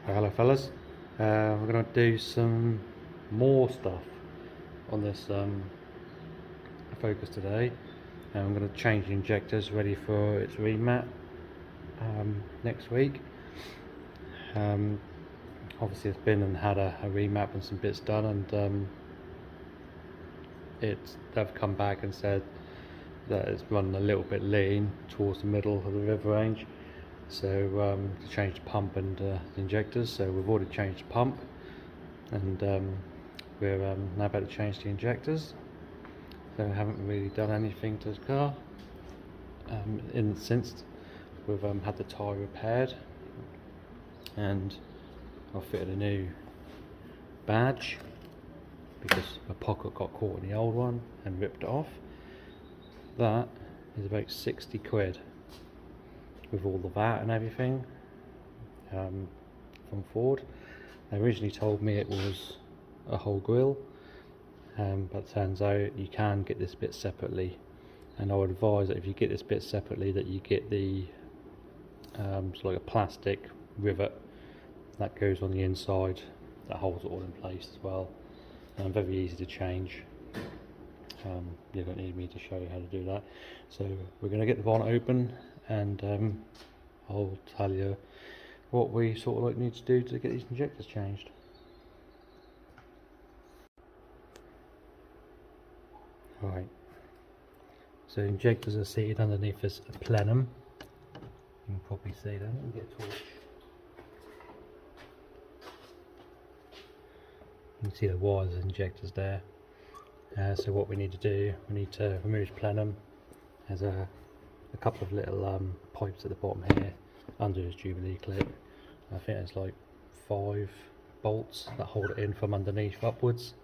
Hello fellas, we're going to do some more stuff on this Focus today, and I'm going to change the injectors ready for its remat next week. Obviously it's been and had a remap and some bits done, and they've come back and said that it's running a little bit lean towards the middle of the river range. So to change the pump and the injectors, so we've already changed the pump, and we're now about to change the injectors. So we haven't really done anything to the car since we've had the tyre repaired, and I've fitted a new badge because my pocket got caught in the old one and ripped it off. That is about 60 quid. With all the VAT and everything from Ford. They originally told me it was a whole grille, but it turns out you can get this bit separately, and I would advise that if you get this bit separately that you get the it's like a plastic rivet that goes on the inside that holds it all in place as well, and very easy to change. You don't need me to show you how to do that. So we're going to get the bonnet open, and I'll tell you what we sort of like need to do to get these injectors changed. Right, so injectors are seated underneath this plenum. You can probably see them. Let me get a torch. You can see the wires of the injectors there. So what we need to do, we need to remove the plenum. There's a couple of little pipes at the bottom here under this Jubilee clip. I think there's like 5 bolts that hold it in from underneath upwards,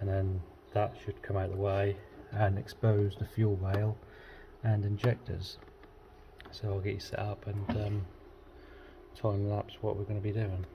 and then that should come out of the way and expose the fuel rail and injectors. So I'll get you set up and time lapse what we're going to be doing.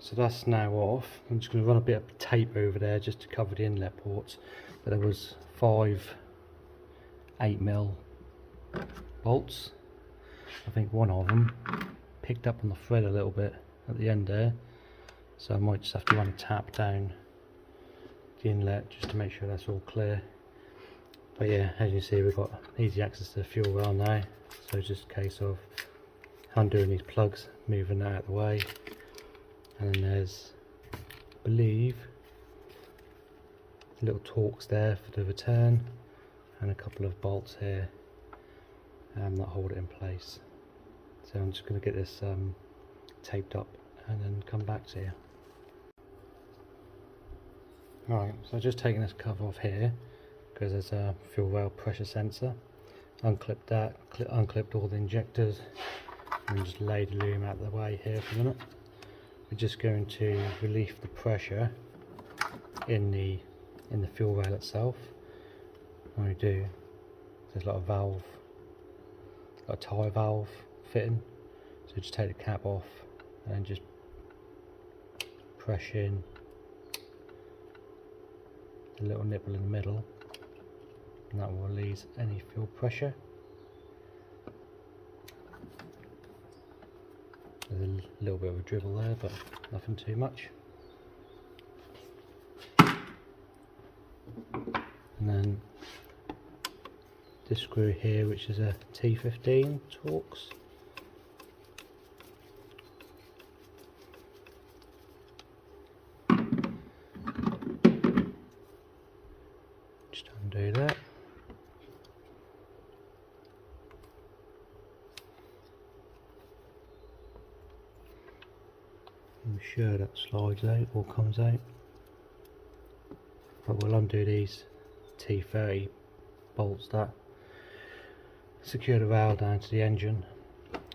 So that's now off. I'm just going to run a bit of tape over there just to cover the inlet ports. But there was 5 8mm bolts. I think one of them picked up on the thread a little bit at the end there, so I might just have to run a tap down the inlet just to make sure that's all clear. But yeah, as you see, we've got easy access to the fuel rail now, so it's just a case of undoing these plugs, moving that out of the way, and then there's, I believe, little torques there for the return, and a couple of bolts here that hold it in place. So I'm just going to get this taped up and then come back to you. Alright, so I've just taken this cover off here because there's a fuel rail pressure sensor. Unclipped that, unclipped all the injectors, and just laid the loom out of the way here for a minute. We're just going to relieve the pressure in the fuel rail itself. When we do, there's like a valve, like a tyre valve fitting. So just take the cap off and just press in the little nipple in the middle, and that will release any fuel pressure. There's a little bit of a dribble there, but nothing too much. And then this screw here, which is a T15 Torx. Just undo that. I'm sure that slides out or comes out. But we'll undo these T30 bolts that secure the rail down to the engine,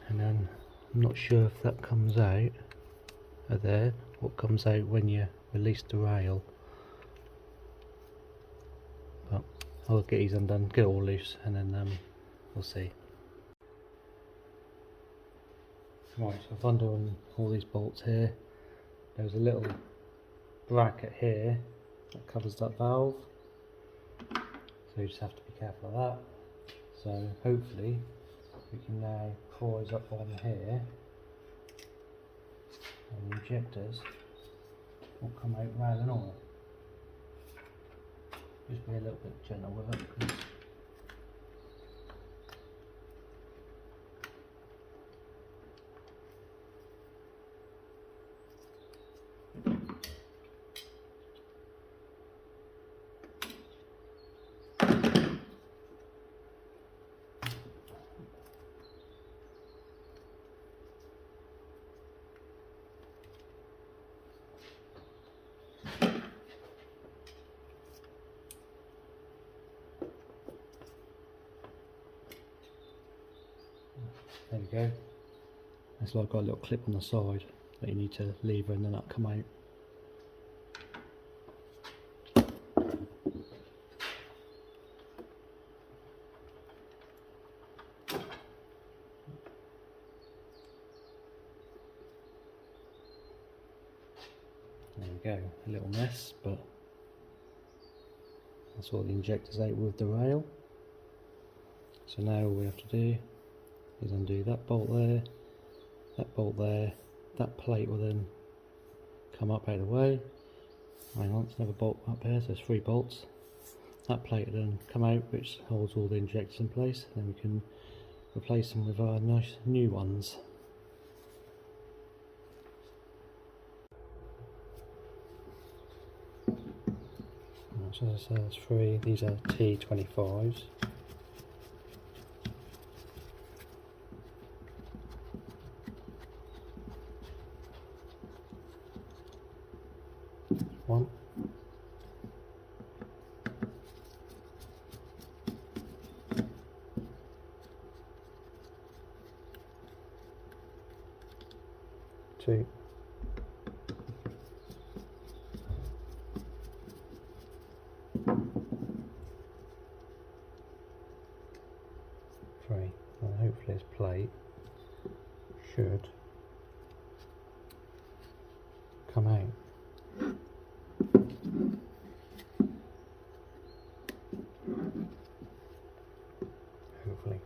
and then I'm not sure if that comes out of there, what comes out when you release the rail, but I'll get these undone, get it all loose, and then we'll see. Right, so I've undone all these bolts here. There's a little bracket here that covers that valve, so you just have to be careful of that. So hopefully we can now prise up on here, and the injectors will come out rattling on it. Just be a little bit gentle with it, because there we go. It's like got a little clip on the side that you need to lever, and then that'll come out. There we go, a little mess, but that's all the injectors out with the rail. So now all we have to do is undo that bolt there, that bolt there. That plate will then come up out of the way. Hang on, there's another bolt up here, so there's 3 bolts. That plate will then come out, which holds all the injectors in place, and then we can replace them with our nice new ones. So there's 3, these are T25s. One. Two. 3, and hopefully this plate should come out. Hopefully.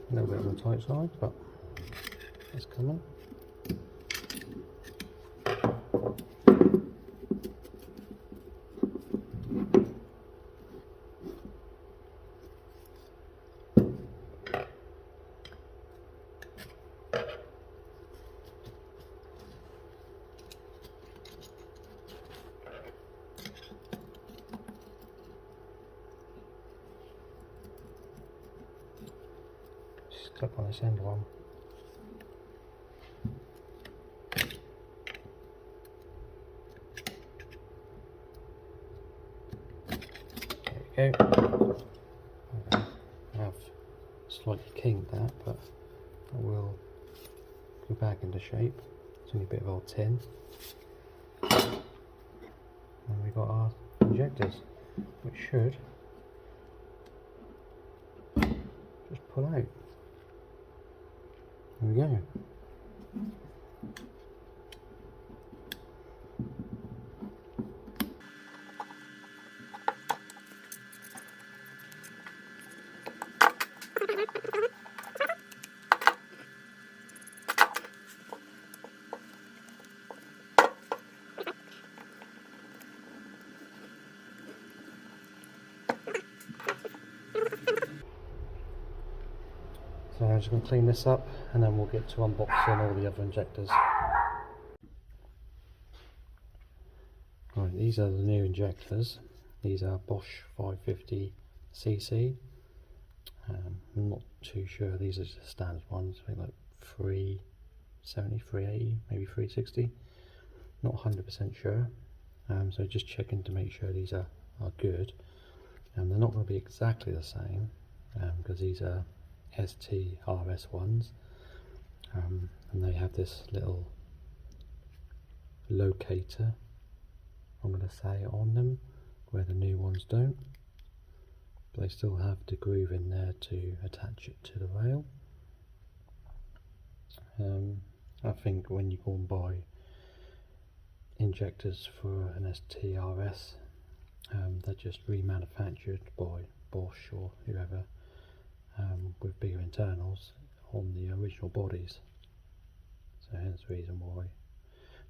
A little bit on the tight side, but it's coming. Stuck on this end one. There we go. I have slightly kinked that, but I will go back into shape. It's only a bit of old tin. And we've got our injectors, which should just pull out. There we go. So I'm just going to clean this up and then we'll get to unboxing all the other injectors. Right, these are the new injectors. These are Bosch 550cc. I'm not too sure, these are just standard ones, I think like 370, 380, maybe 360. Not 100% sure. So just checking to make sure these are good. They're not going to be exactly the same because these are STRS ones, and they have this little locator, I'm going to say, on them, where the new ones don't, but they still have the groove in there to attach it to the rail. I think when you go and buy injectors for an STRS, they're just remanufactured by Bosch or whoever, with bigger internals on the original bodies, so hence the reason why.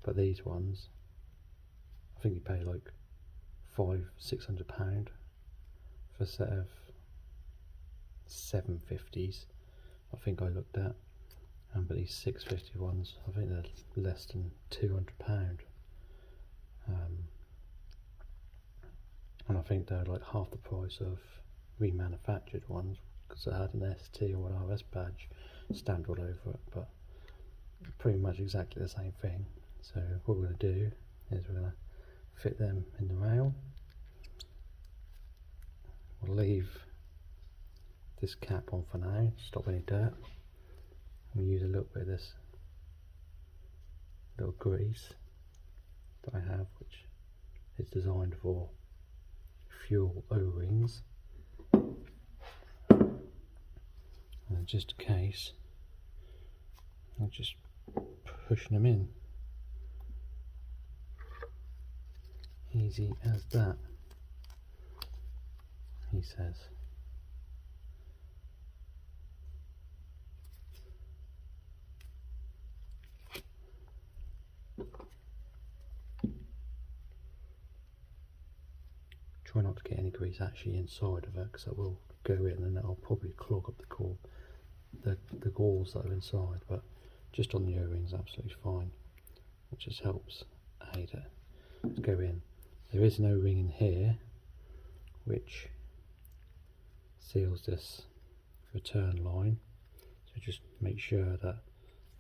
But these ones, I think you pay like £500–600 for a set of 750s, I think I looked at, but these 650 ones, I think they're less than £200, and I think they're like half the price of remanufactured ones, because it had an ST or an RS badge stamped all over it, but pretty much exactly the same thing. So what we're going to do is we're going to fit them in the rail. We'll leave this cap on for now, stop any dirt. We'll use a little bit of this little grease that I have, which is designed for fuel O-rings. And just in case, I'm just pushing them in. Easy as that, he says. Try not to get any grease actually inside of it, because that will go in and that'll probably clog up the galls that are inside, but just on the O-rings absolutely fine. It just helps aid it. Let's go in. There is no ring in here, which seals this return line. So just make sure that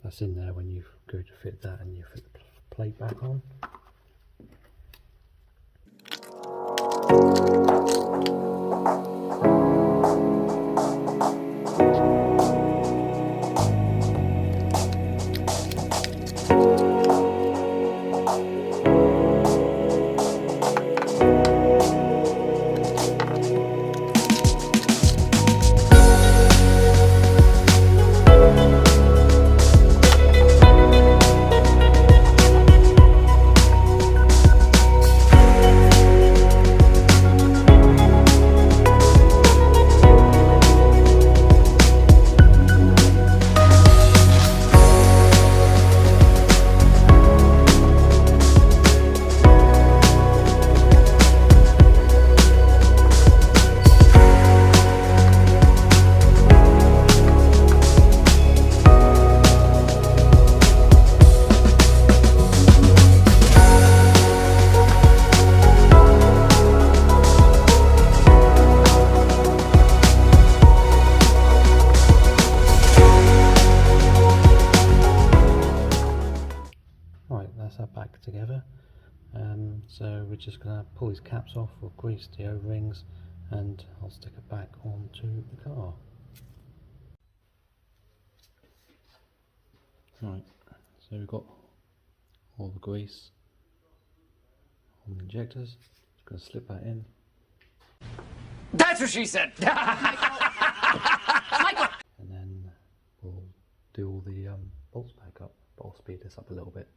that's in there when you go to fit that and you fit the plate back on. Right, that's our back together. So we're just going to pull these caps off, we'll grease the O-rings, and I'll stick it back onto the car. Right, so we've got all the grease on the injectors. Just going to slip that in. That's what she said! And then we'll do all the bolts back up, but I'll speed this up a little bit.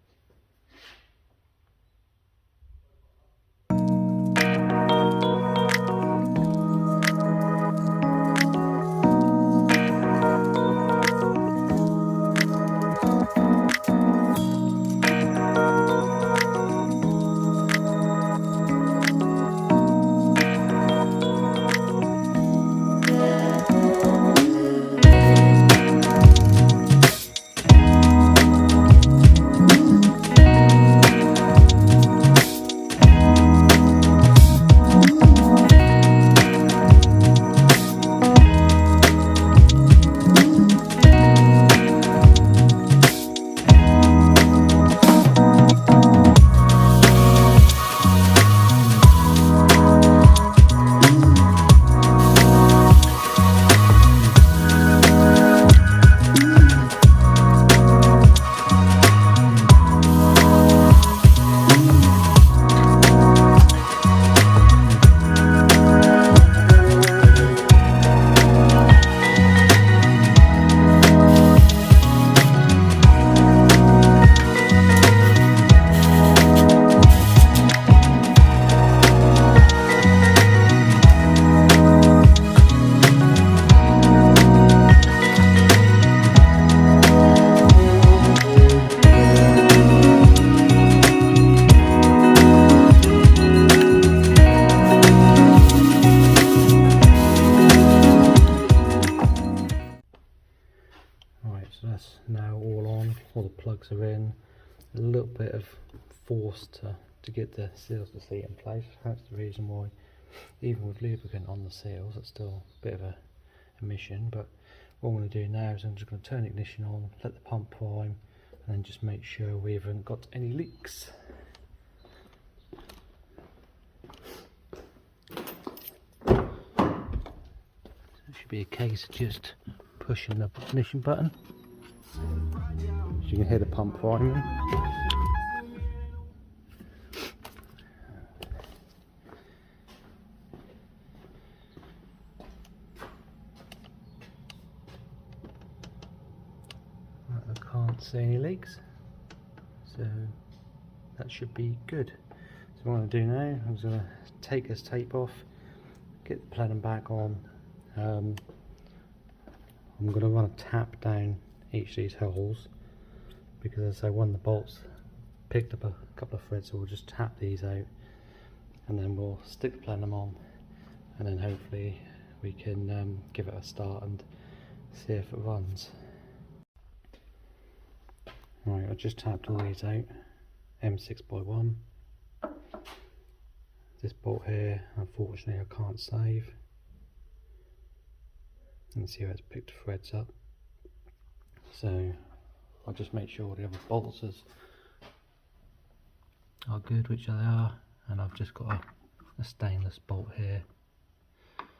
So that's now all on, all the plugs are in, a little bit of force to get the seals to seat in place. That's the reason why, even with lubricant on the seals, it's still a bit of a mission. But what I'm going to do now is I'm just going to turn the ignition on, let the pump prime, and then just make sure we haven't got any leaks. So it should be a case of just pushing the ignition button. So you can hear the pump priming. I can't see any leaks, so that should be good. So what I'm going to do now, I'm going to take this tape off, get the plenum back on. I'm going to run a tap down each of these holes, because as I say, one of the bolts picked up a couple of threads, so we'll just tap these out and then we'll stick the plenum on, and then hopefully we can give it a start and see if it runs. Right, I just tapped all these out, M6x1, this bolt here, unfortunately I can't save. And see how it's picked threads up. So I'll just make sure the other bolts are good, which they are, and I've just got a stainless bolt here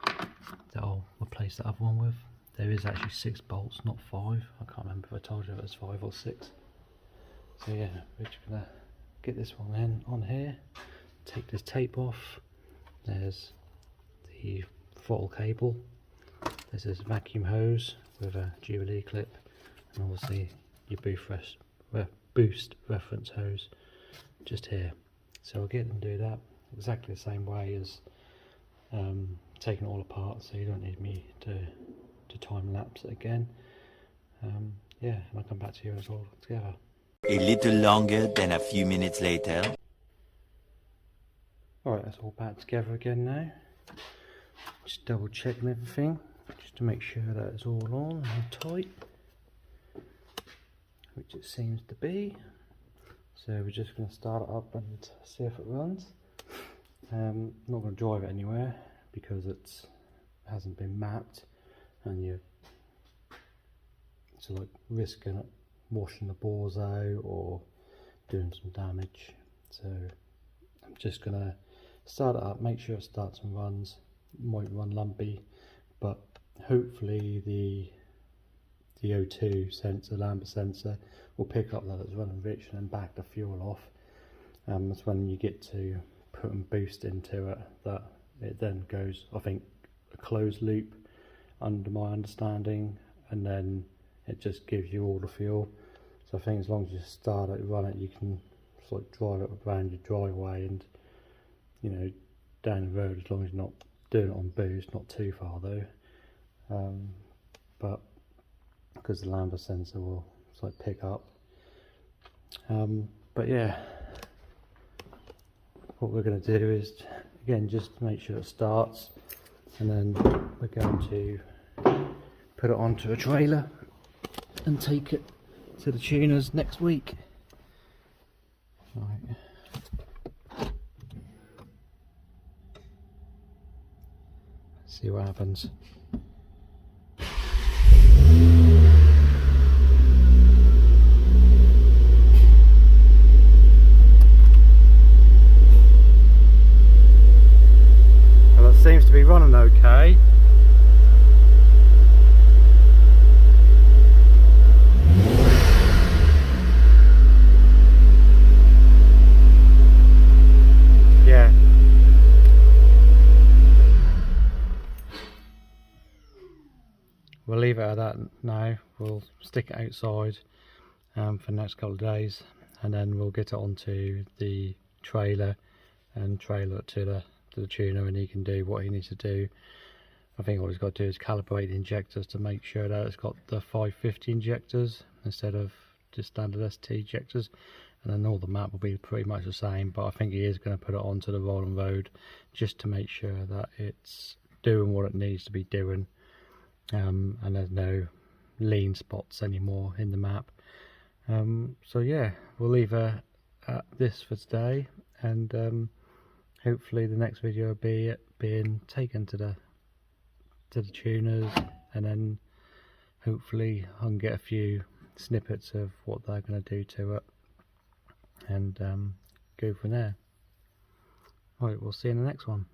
that I'll replace the other one with. There is actually 6 bolts, not 5. I can't remember if I told you it was 5 or 6. So yeah, we're just gonna get this one in on here, take this tape off. There's the throttle cable, there's this vacuum hose with a Jubilee clip, and obviously your boost reference hose just here. So I'll get and do that exactly the same way as taking it all apart, so you don't need me to time lapse it again. Yeah, and I'll come back to you as all together. A little longer than a few minutes later. Alright, that's all back together again now. Just double checking everything, just to make sure that it's all on and tight, which it seems to be. So we're just going to start it up and see if it runs. I'm not going to drive it anywhere because it hasn't been mapped, and you're like risking it washing the bores out or doing some damage. So I'm just going to start it up, make sure it starts and runs. It might run lumpy, but hopefully the O2 sensor, lambda sensor, will pick up that it's running rich and then back the fuel off. That's when you get to putting boost into it, that it then goes, I think, a closed loop under my understanding, and then it just gives you all the fuel. So I think as long as you start it, run it, you can sort of drive it around your driveway and, you know, down the road, as long as you're not doing it on boost, not too far though. But because the lambda sensor will sort of pick up. But yeah, what we're going to do is, again, just make sure it starts, and then we're going to put it onto a trailer and take it to the tuners next week. Right. See what happens. Well, it seems to be running okay. We'll leave it at that now. We'll stick it outside for the next couple of days, and then we'll get it onto the trailer and trailer it to the tuner, and he can do what he needs to do. I think all he's got to do is calibrate the injectors to make sure that it's got the 550 injectors instead of just standard ST injectors, and then all the map will be pretty much the same. But I think he is going to put it onto the rolling road just to make sure that it's doing what it needs to be doing. And there's no lean spots anymore in the map. So yeah, we'll leave it at this for today, and hopefully the next video will be it being taken to the tuners, and then hopefully I can get a few snippets of what they're going to do to it, and go from there. Right, we'll see you in the next one.